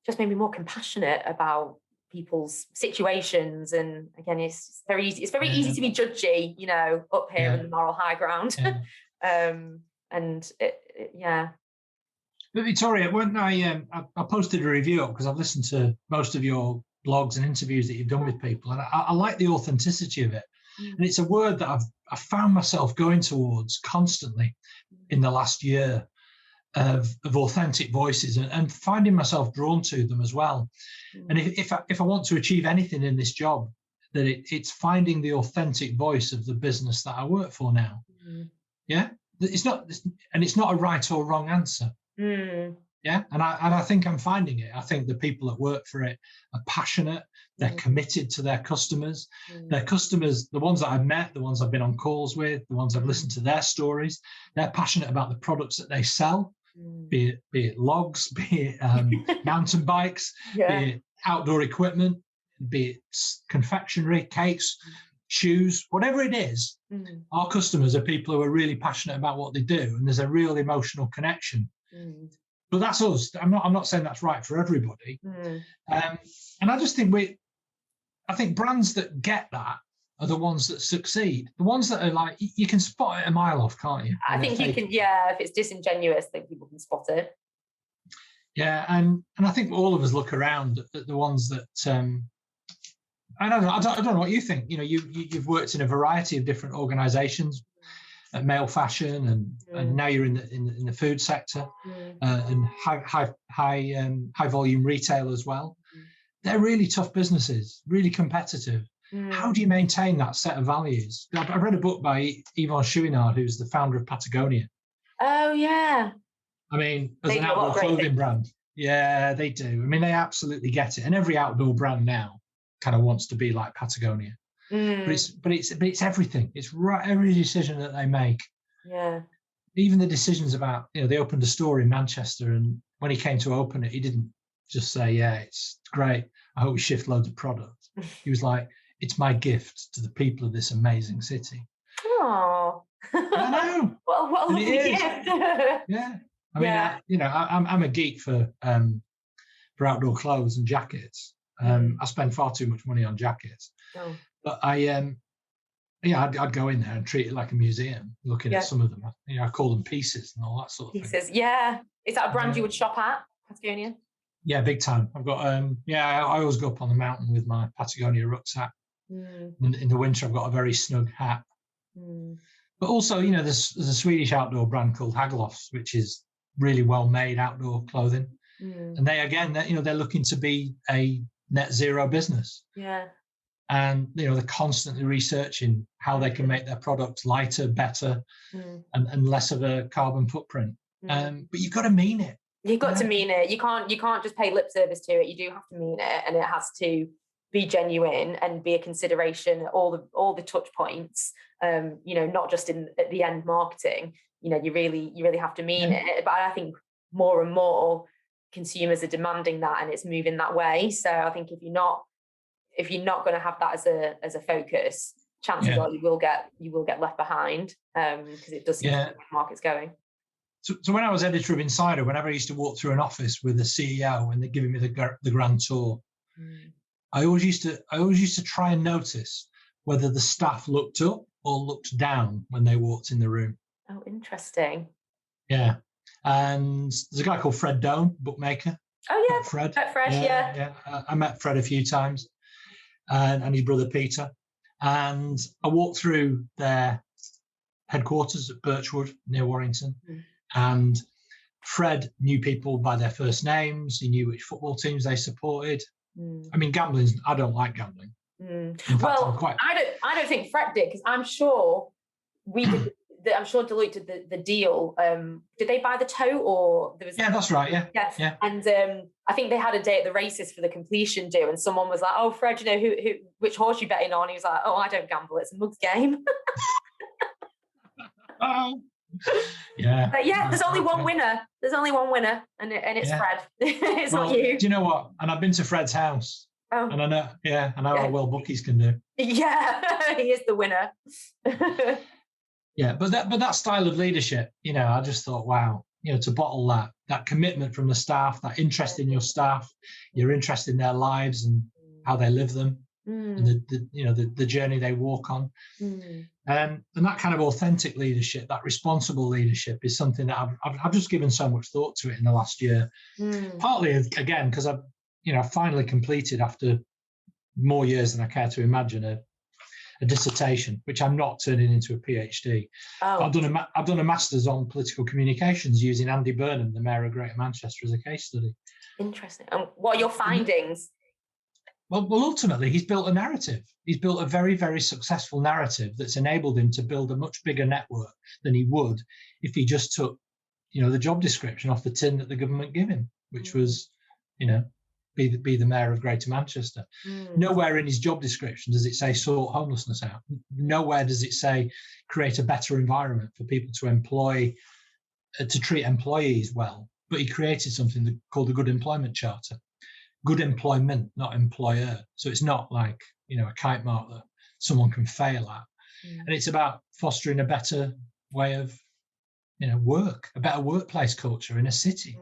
just made me more compassionate about people's situations. And again, it's very easy to be judgy, up here in the moral high ground. But Victoria, when I posted a review up because I've listened to most of your blogs and interviews that you've done with people, and I like the authenticity of it. And it's a word that I've found myself going towards constantly in the last year, of authentic voices, and finding myself drawn to them as well. And if I want to achieve anything in this job, that it's finding the authentic voice of the business that I work for now. It's not a right or wrong answer. And I think I'm finding it. I think the people that work for it are passionate. They're committed to their customers. Their customers, the ones that I've met, the ones I've been on calls with, the ones I've listened to their stories, they're passionate about the products that they sell, be it logs, be it mountain bikes, be it outdoor equipment, be it confectionery, cakes, shoes, whatever it is. Our customers are people who are really passionate about what they do, and there's a real emotional connection. But that's us. I'm not saying that's right for everybody. And I just think I think brands that get that are the ones that succeed. The ones that are like, you can spot it a mile off, can't you? I think you can, if it's disingenuous, I think people can spot it. Yeah, and I think all of us look around at the ones that I don't know what you think. You've worked in a variety of different organizations, at male fashion, and now you're in the food sector, and high volume retail as well. They're really tough businesses, really competitive. How do you maintain that set of values? I read a book by Yvon Chouinard, who's the founder of Patagonia. Oh yeah. I mean, as an outdoor clothing brand, they do. I mean, they absolutely get it, and every outdoor brand now kind of wants to be like Patagonia. But it's everything. It's right, every decision that they make. Even the decisions about, they opened a store in Manchester, and when he came to open it, he didn't just say, it's great, I hope we shift loads of product. He was like, it's my gift to the people of this amazing city. Oh, I know. What a lovely gift. Yeah. I mean, I'm a geek for outdoor clothes and jackets. I spend far too much money on jackets. But I'd go in there and treat it like a museum, looking at some of them. I call them pieces and all that sort of thing. Pieces, yeah. Is that a brand you would shop at, Patagonia? Yeah, big time. I've got, I always go up on the mountain with my Patagonia rucksack. In the winter, I've got a very snug hat. But also, there's a Swedish outdoor brand called Haglofs, which is really well-made outdoor clothing. And they're looking to be a net zero business. And they're constantly researching how they can make their products lighter, better, and less of a carbon footprint. But you've got to mean it. You've got to mean it. You can't just pay lip service to it. You do have to mean it, and it has to be genuine and be a consideration at all the touch points. Not just at the end marketing. You really have to mean it. But I think more and more consumers are demanding that, and it's moving that way. So I think if you're not going to have that as a focus, chances are you will get left behind, because it does seem the market's going. So when I was editor of Insider, whenever I used to walk through an office with the CEO when they're giving me the grand tour, I always used to try and notice whether the staff looked up or looked down when they walked in the room. Oh, interesting. Yeah. And there's a guy called Fred Doan, bookmaker. Oh yeah, Fred. Yeah. I met Fred a few times, and his brother Peter. And I walked through their headquarters at Birchwood near Warrington. And Fred knew people by their first names. He knew which football teams they supported. I mean, I don't like gambling. In fact, I don't think Fred did, because I'm sure I'm sure Deloitte did the deal. Did they buy the tote, or there was? Yeah, that's right. Yeah. And I think they had a day at the races for the completion do, and someone was like, "Oh, Fred, which horse you betting on?" He was like, "Oh, I don't gamble. It's a mug's game." Oh. Yeah. But there's only one winner. There's only one winner, and it's Fred. It's not you. Do you know what? And I've been to Fred's house. Oh. And I know how well bookies can do. Yeah, he is the winner. Yeah, but that style of leadership, I just thought, wow, to bottle that commitment from the staff, that interest in your staff, your interest in their lives and how they live them, and the journey they walk on, and that kind of authentic leadership, that responsible leadership, is something that I've just given so much thought to it in the last year. Partly again because I've finally completed, after more years than I care to imagine, a dissertation, which I'm not turning into a PhD. Oh. I've done a master's on political communications using Andy Burnham, the Mayor of Greater Manchester, as a case study. Interesting. And what are your findings? Well, ultimately, he's built a narrative. He's built a very, very successful narrative that's enabled him to build a much bigger network than he would if he just took, the job description off the tin that the government gave him, which was, be the Mayor of Greater Manchester. Nowhere in his job description does it say sort homelessness out. Nowhere does it say create a better environment for people to employ, to treat employees well. But he created something called the Good Employment Charter. Good employment, not employer. So it's not like, a kite mark that someone can fail at. And it's about fostering a better way of, work, a better workplace culture in a city.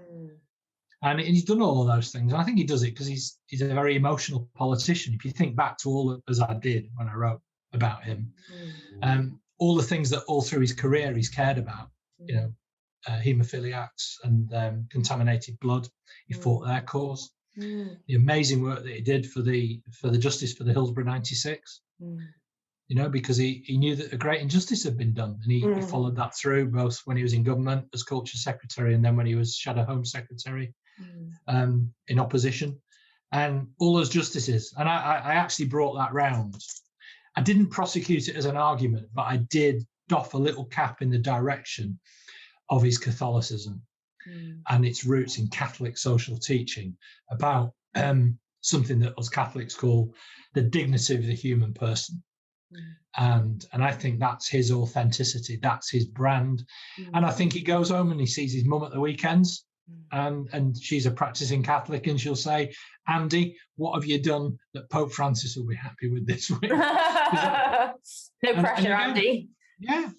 And he's done all of those things. And I think he does it because he's a very emotional politician. If you think back to as I did when I wrote about him, all the things that all through his career he's cared about, haemophiliacs and contaminated blood, he fought their cause. The amazing work that he did for the justice for the Hillsborough 96, because he knew that a great injustice had been done, and he followed that through, both when he was in government as culture secretary and then when he was shadow home secretary in opposition, and all those justices. And I actually brought that round. I didn't prosecute it as an argument, but I did doff a little cap in the direction of his Catholicism and its roots in Catholic social teaching about something that us Catholics call the dignity of the human person. And I think that's his authenticity, that's his brand. And I think he goes home and he sees his mum at the weekends, and she's a practicing Catholic, and she'll say, "Andy, what have you done that Pope Francis will be happy with this week?" No pressure, Andy. Yeah,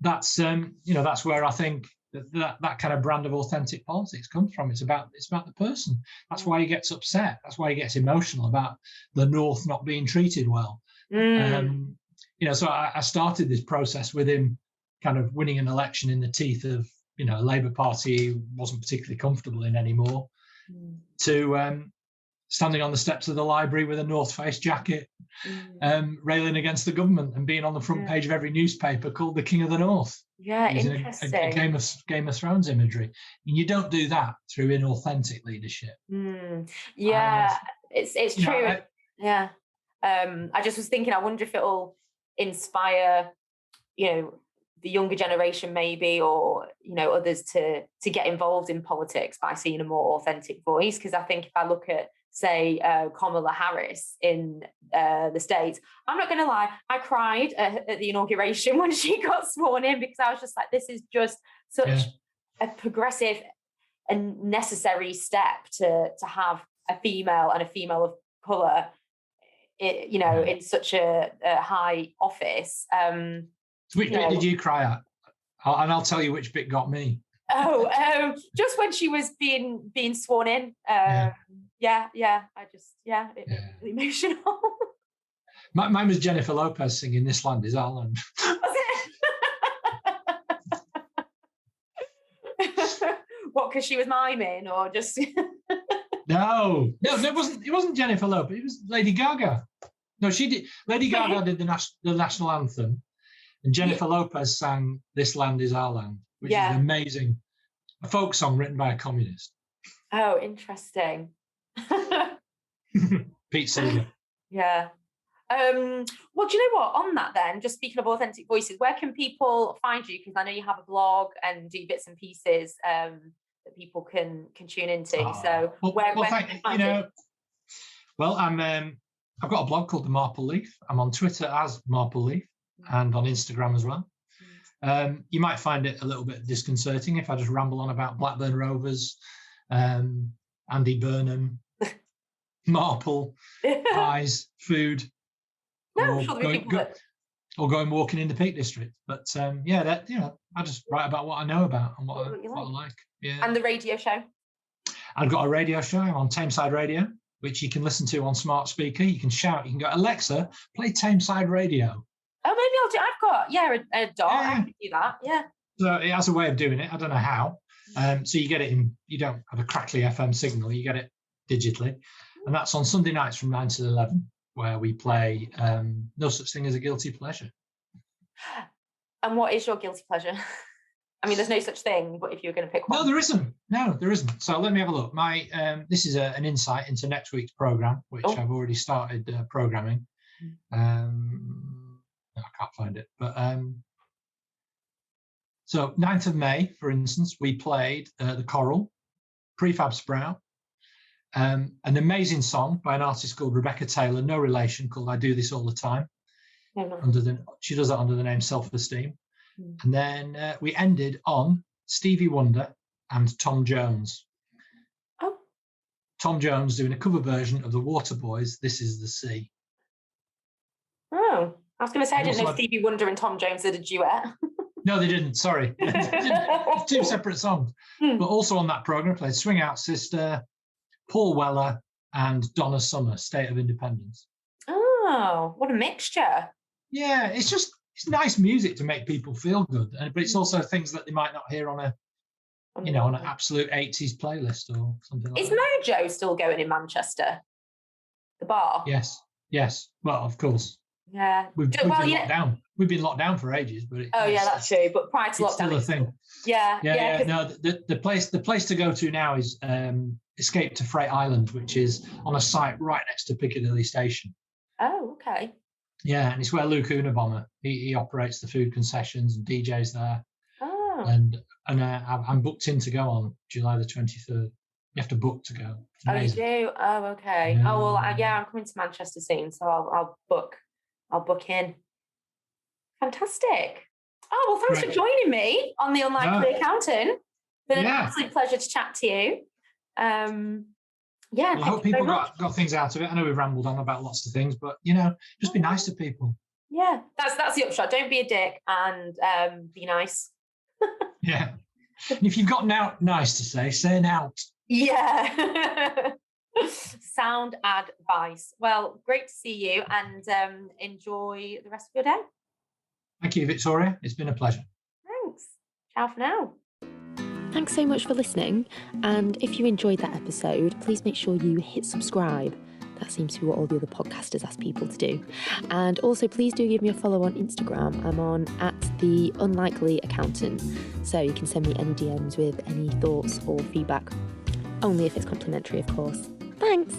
that's that's where I think that kind of brand of authentic politics comes from. It's about the person. That's why he gets upset. That's why he gets emotional about the North not being treated well. So I started this process with him kind of winning an election in the teeth of a Labour Party he wasn't particularly comfortable in anymore, to standing on the steps of the library with a North Face jacket, railing against the government and being on the front page of every newspaper called the King of the North. Yeah, interesting. A Game of Thrones imagery. And you don't do that through inauthentic leadership. Yeah, it's true. I just was thinking, I wonder if it'll inspire, the younger generation maybe, or, others to get involved in politics by seeing a more authentic voice. Because I think if I look at, say, Kamala Harris in the States, I'm not going to lie, I cried at the inauguration when she got sworn in, because I was just like, this is just such a progressive, necessary step to have a female and a female of colour, in such a high office. Which bit did you cry at? And I'll tell you which bit got me. Just when she was being sworn in. It was really emotional. Mine was Jennifer Lopez singing "This Land Is Our Land." Was it? What? Because she was miming, or just? No, it wasn't Jennifer Lopez. It was Lady Gaga. No, she did. Lady Gaga did the national anthem, and Jennifer Lopez sang "This Land Is Our Land," which is amazing. A folk song written by a communist. Oh, interesting. Pete Seeger. Yeah. Well, do you know what? On that then, just speaking of authentic voices, where can people find you? Because I know you have a blog and do bits and pieces that people can tune into. Where can you find you? Well, I've got a blog called The Marple Leaf. I'm on Twitter as Marple Leaf and on Instagram as well. You might find it a little bit disconcerting if I just ramble on about Blackburn Rovers, Andy Burnham, Marple, pies, food, or going walking in the Peak District. But I just write about what I know about and what I like. Yeah. And the radio show? I've got a radio show. I'm on Tameside Radio, which you can listen to on smart speaker. You can shout. You can go, Alexa, play Tameside Radio. Oh, maybe I'll do. I've got a dot. Yeah. I can do that. Yeah. So it has a way of doing it. I don't know how. So you get it in. You don't have a crackly FM signal. You get it digitally, and that's on Sunday nights from 9 to 11, where we play No Such Thing as a Guilty Pleasure. And what is your guilty pleasure? I mean, there's no such thing, but if you were going to pick one. No, there isn't. So let me have a look. This is an insight into next week's programme, which I've already started programming. I can't find it. But so 9th of May, for instance, we played The Coral, Prefab Sprout, an amazing song by an artist called Rebecca Taylor, no relation, called I Do This All the Time. She does that under the name Self-Esteem. And then we ended on Stevie Wonder and Tom Jones. Oh. Tom Jones doing a cover version of the Waterboys' This Is the Sea. Oh, I was going to say, I didn't know Stevie Wonder and Tom Jones did a duet. No, they didn't. Sorry. Two separate songs. But also on that programme, played Swing Out Sister, Paul Weller, and Donna Summer, State of Independence. Oh, what a mixture. Yeah, it's nice music to make people feel good. But it's also things that they might not hear on an absolute 80s playlist or something like that. Is Mojo still going in Manchester? The bar? Yes. Well, of course. Yeah. We've been locked down. We've been locked down for ages, but that's true. But prior to lockdown, it's still a thing. Yeah. No, the place to go to now is Escape to Freight Island, which is on a site right next to Piccadilly Station. Oh, okay. Yeah, and it's where Luke Unabomber he operates the food concessions and DJs there. Oh. And I'm booked in to go on July the 23rd. You have to book to go. Oh, you do? Oh, okay. Yeah. Oh, well, I'm coming to Manchester soon, so I'll book in. Fantastic. Oh, well, thanks for joining me on The Unlikely Accountant. It's been an absolute pleasure to chat to you. I hope people got things out of it. I know we've rambled on about lots of things, but just be nice to people. Yeah, that's the upshot. Don't be a dick and be nice. Yeah. And if you've got nice to say an out. Yeah. Sound advice. Well, great to see you and enjoy the rest of your day. Thank you, Victoria. It's been a pleasure. Thanks. Ciao for now. Thanks so much for listening. And if you enjoyed that episode, please make sure you hit subscribe. That seems to be what all the other podcasters ask people to do. And also, please do give me a follow on Instagram. I'm on @theunlikelyaccountant. So you can send me any DMs with any thoughts or feedback. Only if it's complimentary, of course. Thanks.